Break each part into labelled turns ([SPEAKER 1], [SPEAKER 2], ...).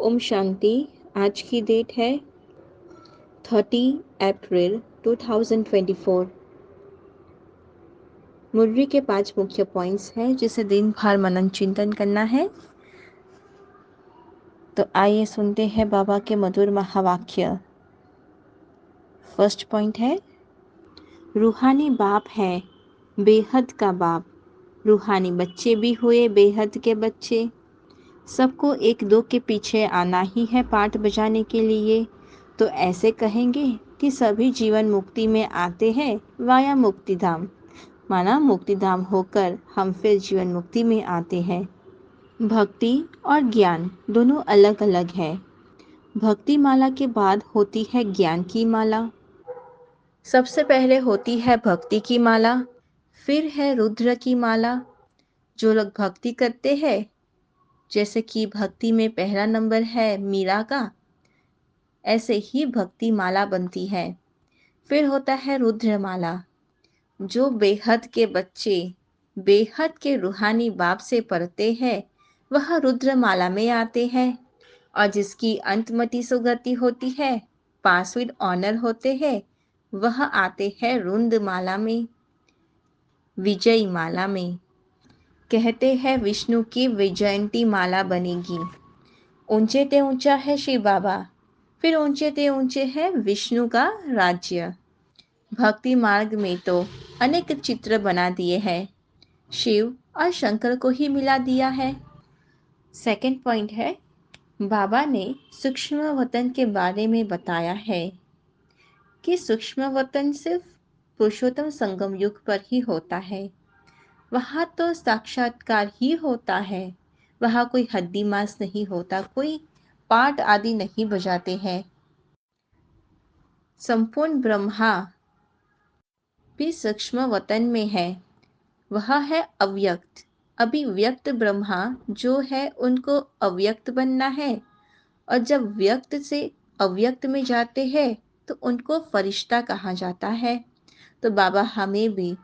[SPEAKER 1] ओम शांति। आज की डेट है 30 अप्रैल 2024। मुरली के 5 मुख्य पॉइंट्स हैं जिसे दिन भर मनन चिंतन करना है। तो आइए सुनते हैं बाबा के मधुर महावाक्य। फर्स्ट पॉइंट है, रूहानी बाप है बेहद का बाप। रूहानी बच्चे भी हुए बेहद के बच्चे। सबको एक दो के पीछे आना ही है पाठ बजाने के लिए। तो ऐसे कहेंगे कि सभी जीवन मुक्ति में आते हैं वाया मुक्तिधाम, माना मुक्तिधाम होकर हम फिर जीवन मुक्ति में आते हैं। भक्ति और ज्ञान दोनों अलग अलग है। भक्ति माला के बाद होती है ज्ञान की माला। सबसे पहले होती है भक्ति की माला, फिर है रुद्र की माला। जो लोग भक्ति करते हैं, जैसे कि भक्ति में पहला नंबर है मीरा का, ऐसे ही भक्ति माला बनती है। फिर होता है रुद्र माला। जो बेहद के बच्चे बेहद के रूहानी बाप से पढ़ते हैं वह रुद्र माला में आते हैं, और जिसकी अंतमति सुगति होती है, पास विद ऑनर होते हैं, वह आते हैं रुंद माला में, विजय माला में। कहते हैं विष्णु की विजयंती माला बनेगी। ऊंचे ते ऊंचा है शिव बाबा, फिर ऊंचे ते ऊंचे है विष्णु का राज्य। भक्ति मार्ग में तो अनेक चित्र बना दिए हैं, शिव और शंकर को ही मिला दिया है। सेकंड पॉइंट है, बाबा ने सूक्ष्म वतन के बारे में बताया है कि सूक्ष्म वतन सिर्फ पुरुषोत्तम संगम युग पर ही होता है। वहाँ तो साक्षात्कार ही होता है। वहाँ कोई हड्डी मांस नहीं होता, कोई पाठ आदि नहीं बजाते हैं। संपूर्ण ब्रह्मा भी सूक्ष्म वतन में है। वह है अव्यक्त। अभी व्यक्त ब्रह्मा जो है उनको अव्यक्त बनना है, और जब व्यक्त से अव्यक्त में जाते हैं तो उनको फरिश्ता कहा जाता है। तो बाबा हमें भी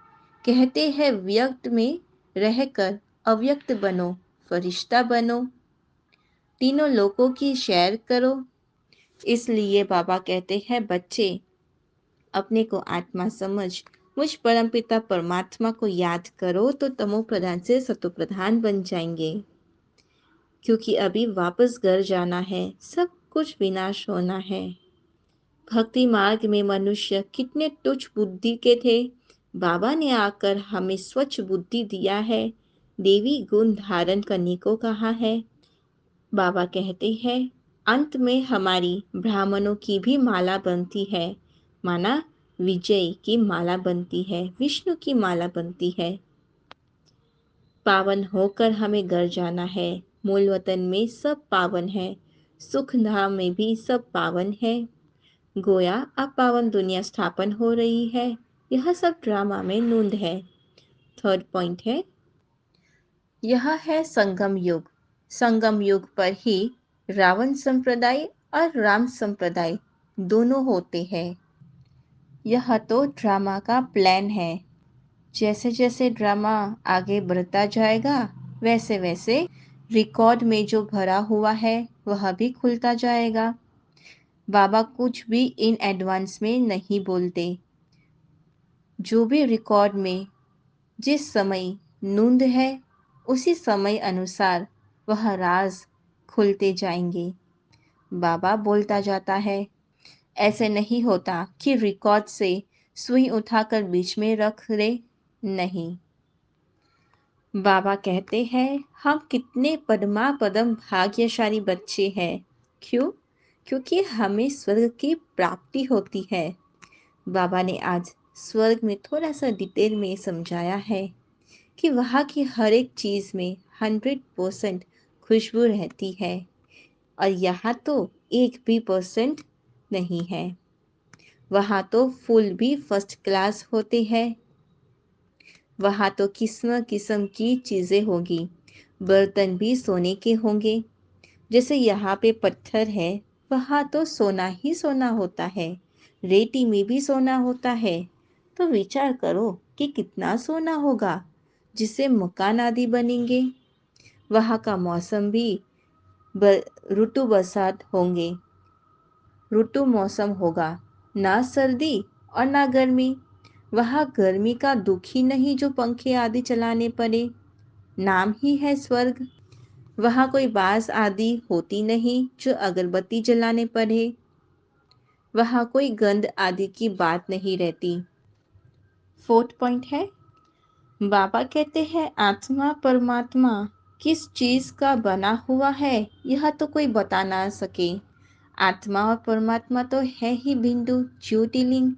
[SPEAKER 1] कहते हैं व्यक्त में रहकर अव्यक्त बनो, फरिश्ता बनो, तीनों लोकों की सैर करो। इसलिए बाबा कहते हैं बच्चे अपने को आत्मा समझ मुझ परमपिता परमात्मा को याद करो तो तमो प्रधान से सतो प्रधान बन जाएंगे। क्योंकि अभी वापस घर जाना है, सब कुछ विनाश होना है। भक्ति मार्ग में मनुष्य कितने तुच्छ बुद्धि के थे, बाबा ने आकर हमें स्वच्छ बुद्धि दिया है, देवी गुण धारण करने को कहा है। बाबा कहते हैं अंत में हमारी ब्राह्मणों की भी माला बनती है, माना विजय की माला बनती है, विष्णु की माला बनती है। पावन होकर हमें घर जाना है। मूल वतन में सब पावन है, सुख धाम में भी सब पावन है। गोया अब पावन दुनिया स्थापन हो रही है। यह सब ड्रामा में नूंद है। थर्ड पॉइंट है, यह है संगम युग। संगम युग पर ही रावण संप्रदाय और राम संप्रदाय दोनों होते हैं। यह तो ड्रामा का प्लान है। जैसे जैसे ड्रामा आगे बढ़ता जाएगा वैसे वैसे रिकॉर्ड में जो भरा हुआ है वह भी खुलता जाएगा। बाबा कुछ भी इन एडवांस में नहीं बोलते। जो भी रिकॉर्ड में जिस समय नूंद है उसी समय अनुसार वह राज खुलते जाएंगे। बाबा बोलता जाता है। ऐसे नहीं होता कि रिकॉर्ड से सुई उठाकर बीच में रख दे, नहीं। बाबा कहते हैं हम कितने पदमा पदम भाग्यशाली बच्चे हैं। क्यों? क्योंकि हमें स्वर्ग की प्राप्ति होती है। बाबा ने आज स्वर्ग में थोड़ा सा डिटेल में समझाया है कि वहाँ की हर एक चीज़ में 100% खुशबू रहती है, और यहाँ तो 1% नहीं है। वहाँ तो फूल भी फर्स्ट क्लास होते हैं। वहाँ तो किस्म किस्म की चीज़ें होगी, बर्तन भी सोने के होंगे। जैसे यहाँ पे पत्थर है, वहाँ तो सोना ही सोना होता है, रेती में भी सोना होता है। तो विचार करो कि कितना सोना होगा जिससे मकान आदि बनेंगे। वहाँ का मौसम भी ऋतु बरसात होंगे, ऋतु मौसम होगा, ना सर्दी और ना गर्मी। वहाँ गर्मी का दुख ही नहीं जो पंखे आदि चलाने पड़े, नाम ही है स्वर्ग। वहाँ कोई बास आदि होती नहीं जो अगरबत्ती जलाने पड़े, वहाँ कोई गंध आदि की बात नहीं रहती। फोर्थ पॉइंट है, बाबा कहते हैं आत्मा परमात्मा किस चीज का बना हुआ है यह तो कोई बता ना सके। आत्मा और परमात्मा तो है ही बिंदु ज्योतिर्लिंग,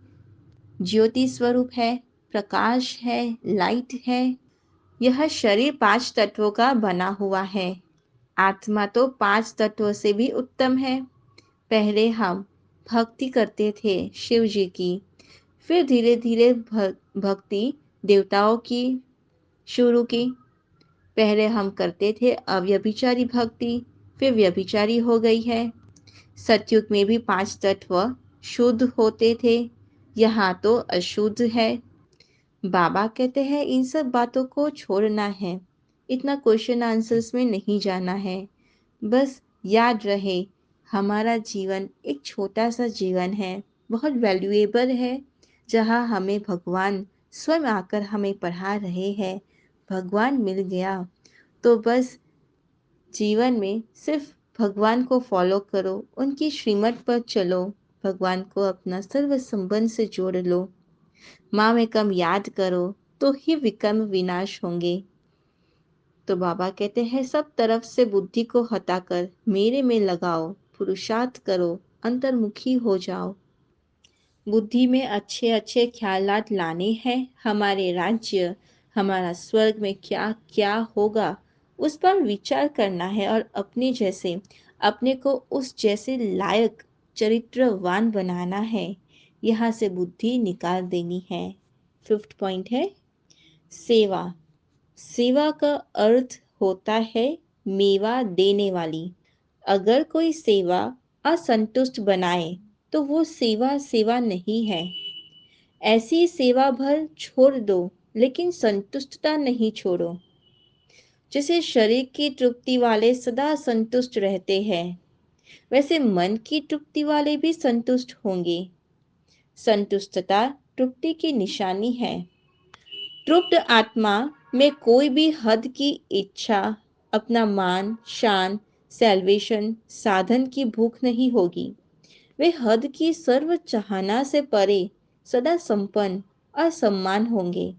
[SPEAKER 1] ज्योति स्वरूप है, प्रकाश है, लाइट है। यह शरीर 5 तत्वों का बना हुआ है। आत्मा तो 5 तत्वों से भी उत्तम है। पहले हम भक्ति करते थे शिव जी की, फिर धीरे धीरे भक्ति देवताओं की शुरू की। पहले हम करते थे अव्यभिचारी भक्ति, फिर व्यभिचारी हो गई है। सतयुग में भी 5 तत्व शुद्ध होते थे, यहाँ तो अशुद्ध है। बाबा कहते हैं इन सब बातों को छोड़ना है, इतना क्वेश्चन आंसर्स में नहीं जाना है। बस याद रहे हमारा जीवन एक छोटा सा जीवन है, बहुत वैल्यूएबल है, जहाँ हमें भगवान स्वयं आकर हमें पढ़ा रहे हैं। भगवान मिल गया तो बस जीवन में सिर्फ भगवान को फॉलो करो, उनकी श्रीमत पर चलो, भगवान को अपना सर्व संबंध से जोड़ लो, माँ में कम याद करो तो ही विकर्म विनाश होंगे। तो बाबा कहते हैं सब तरफ से बुद्धि को हटाकर मेरे में लगाओ, पुरुषार्थ करो, अंतर्मुखी हो जाओ। बुद्धि में अच्छे अच्छे ख्यालात लाने हैं। हमारे राज्य, हमारा स्वर्ग में क्या क्या होगा उस पर विचार करना है और अपने जैसे, अपने को उस जैसे लायक चरित्रवान बनाना है। यहाँ से बुद्धि निकाल देनी है। फिफ्थ पॉइंट है सेवा। सेवा का अर्थ होता है मेवा देने वाली। अगर कोई सेवा असंतुष्ट बनाए तो वो सेवा सेवा नहीं है। ऐसी सेवा भर छोड़ दो लेकिन संतुष्टता नहीं छोड़ो। जैसे शरीर की तृप्ति वाले सदा संतुष्ट रहते हैं, वैसे मन की तृप्ति वाले भी संतुष्ट होंगे। संतुष्टता तृप्ति की निशानी है। तृप्त आत्मा में कोई भी हद की इच्छा, अपना मान शान, सैल्वेशन, साधन की भूख नहीं होगी। वे हद की सर्व चाहना से परे सदा संपन्न और सम्मान होंगे।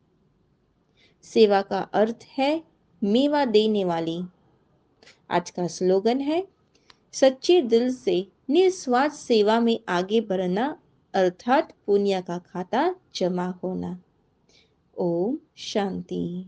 [SPEAKER 1] सेवा का अर्थ है मेवा देने वाली। आज का स्लोगन है सच्चे दिल से निस्वार्थ सेवा में आगे बढ़ना, अर्थात पुण्य का खाता जमा होना। ओम शांति।